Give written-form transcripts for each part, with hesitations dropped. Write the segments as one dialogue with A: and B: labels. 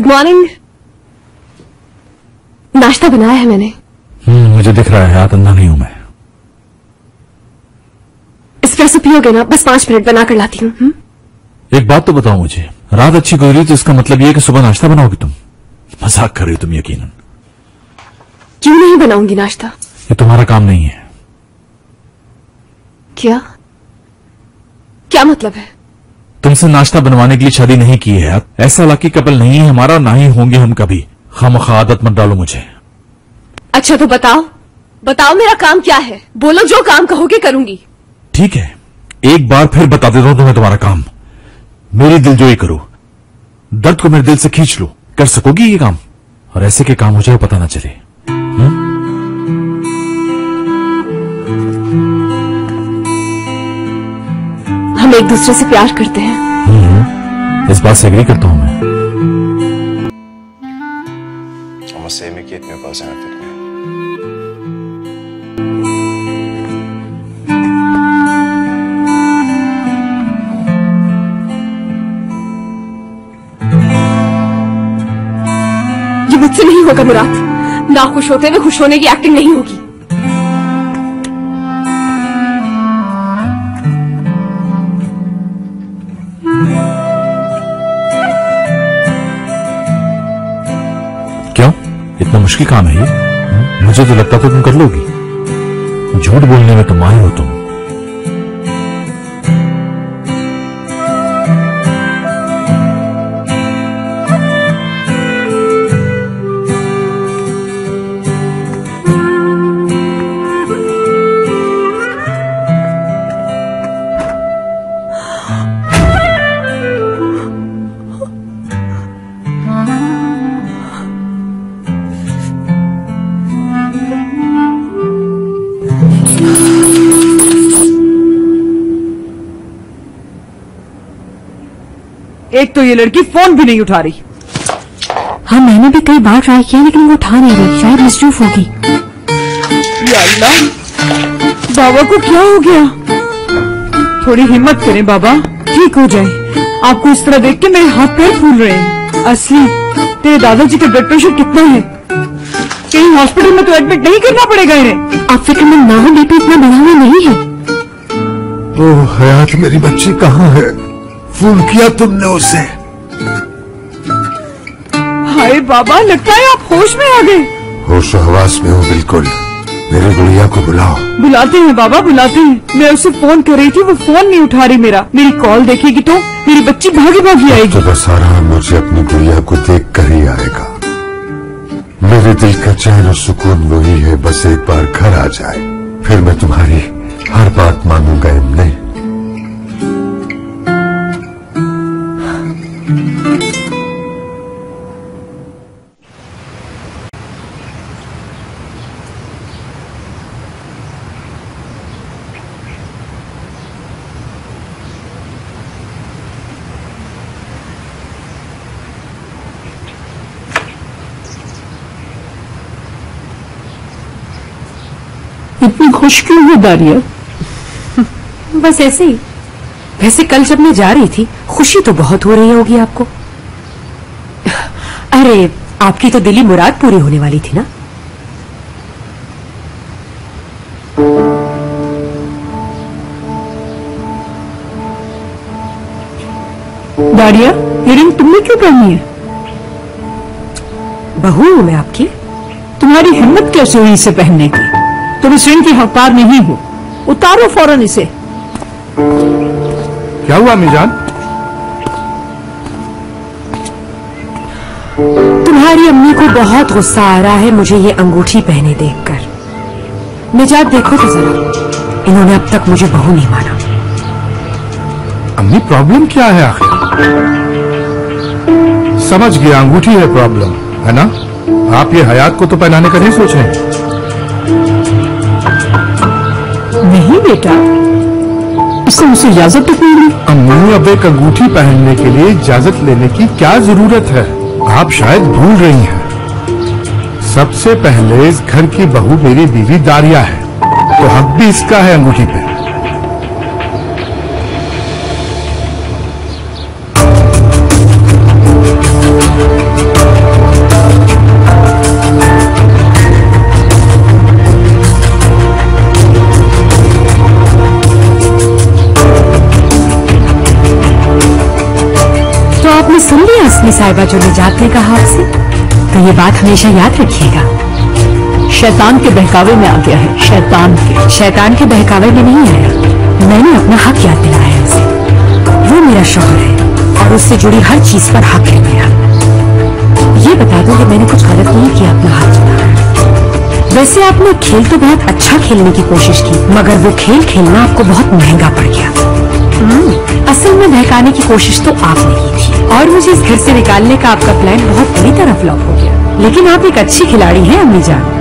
A: Good morning. नाश्ता बनाया है मैंने।
B: मुझे दिख रहा है, अंधा नहीं हूं मैं।
A: एस्प्रेसो पियोगे ना? बस 5 मिनट बना कर लाती हूँ।
B: एक बात तो बताओ मुझे, रात अच्छी गुजरी तो इसका मतलब ये है कि सुबह नाश्ता बनाओगी तुम? मजाक कर रही हो तुम यकीनन।
A: क्यों नहीं बनाऊंगी नाश्ता?
B: ये तुम्हारा काम नहीं है।
A: क्या क्या मतलब है?
B: तुमसे नाश्ता बनवाने के लिए शादी नहीं की है। ऐसा लकी कपल नहीं है हमारा, ना ही होंगे हम कभी। खामखा आदत मत डालो मुझे।
A: अच्छा तो बताओ बताओ मेरा काम क्या है? बोलो, जो काम कहोगे करूंगी।
B: ठीक है, एक बार फिर बता देता हूं तुम्हें तुम्हारा काम। मेरी दिलजोई करो, दर्द को मेरे दिल से खींच लो। कर सकोगी ये काम? और ऐसे के काम हो जाए पता ना चले।
A: हम एक दूसरे से प्यार करते हैं।
B: इस बात से एग्री करता हूं मैं।
C: Ama sevmek yetmiyor bazen affetmeye.
A: ये मुझसे नहीं होगा मुराद। ना खुश होते हुए खुश होने की एक्टिंग नहीं होगी।
B: क्यों, इतना मुश्किल काम है ये? मुझे तो लगता था तुम कर लोगी। झूठ बोलने में तो माहिर हो तुम।
D: एक तो ये लड़की फोन भी नहीं उठा रही।
A: हाँ, मैंने भी कई बार ट्राई किया लेकिन वो उठा नहीं रही। शायद मिसरूफ होगी।
D: या अल्लाह, बाबा को क्या हो गया? थोड़ी हिम्मत करें बाबा, ठीक हो जाए। आपको इस तरह देख के मेरे हाथ पैर फूल रहे हैं। असली, तेरे दादाजी का ब्लड प्रेशर कितना है? कहीं हॉस्पिटल में तो एडमिट नहीं करना पड़ेगा इन्हें।
A: आप फिक्रमंद ना हो, बीपी इतना बढ़ा हुआ नहीं है।
E: ओह हयात, मेरी बच्ची कहाँ है? फोन किया तुमने उसे?
D: हाय बाबा, लगता है आप होश में आ गए।
E: होश हवास में हूँ बिल्कुल। मेरे गुड़िया को बुलाओ।
D: बुलाते हैं बाबा, बुलाते हैं। मैं उसे फोन कर रही थी, वो फोन नहीं उठा रही मेरा। मेरी कॉल देखेगी तो मेरी बच्ची भागी भागी आएगी।
E: तो बस आराम मुझे अपनी गुड़िया को देख कर ही आएगा। मेरे दिल का चैन और सुकून वही है, बस एक बार घर आ जाए, फिर मैं तुम्हारी हर बात मानूंगा। इमने,
D: इतनी खुश क्यों हो दारिया?
F: बस ऐसे ही। वैसे कल जब मैं जा रही थी, खुशी तो बहुत हो रही होगी आपको। अरे, आपकी तो दिली मुराद पूरी होने वाली थी ना?
D: दारिया, ये रिंग तुमने क्यों पहनी है?
F: बहू हूं मैं आपकी।
D: तुम्हारी हिम्मत कैसे हुई इसे पहनने की? तुम इस रिंग की हकदार नहीं हो। उतारो फौरन इसे।
E: क्या हुआ मिजान?
F: तुम्हारी अम्मी को बहुत गुस्सा आ रहा है मुझे ये अंगूठी पहने देखकर। निजात, देखो तो जरा, इन्होंने अब तक मुझे बहू नहीं माना।
E: अम्मी, प्रॉब्लम क्या है आखिर? समझ गया, अंगूठी है प्रॉब्लम, है ना? आप ये हयात को तो पहनाने का नहीं सोच रहे?
D: नहीं बेटा, इससे मुझे इजाजत तो नहीं ली।
E: अम्मी, अब एक अंगूठी पहनने के लिए इजाजत लेने की क्या जरूरत है? आप शायद भूल रही हैं। सबसे पहले इस घर की बहू मेरी बीवी दारिया है, तो हक भी इसका है अंगूठी पे।
F: अपनी साहिबा जो निजात ने कहा आपसे, तो ये बात हमेशा याद रखिएगा।
D: शैतान के बहकावे में आ गया है,
F: शैतान के बहकावे में नहीं आया, मैंने अपना हक याद दिलाया है उसे। वो मेरा शौहर है और उससे जुड़ी हर चीज पर हक है मेरा। ये बता दो कि मैंने कुछ गलत नहीं किया अपना हाथ चुनाकर। वैसे आपने खेल तो बहुत अच्छा खेलने की कोशिश की, मगर वो खेल खेलना आपको बहुत महंगा पड़ गया। असल में बहकाने की कोशिश तो आपने की थी और मुझे इस घर से निकालने का आपका प्लान बहुत बुरी तरह फ्लॉप हो गया। लेकिन आप एक अच्छी खिलाड़ी हैं अम्मी जान।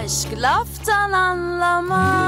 G: Aşk laftan anlamaz.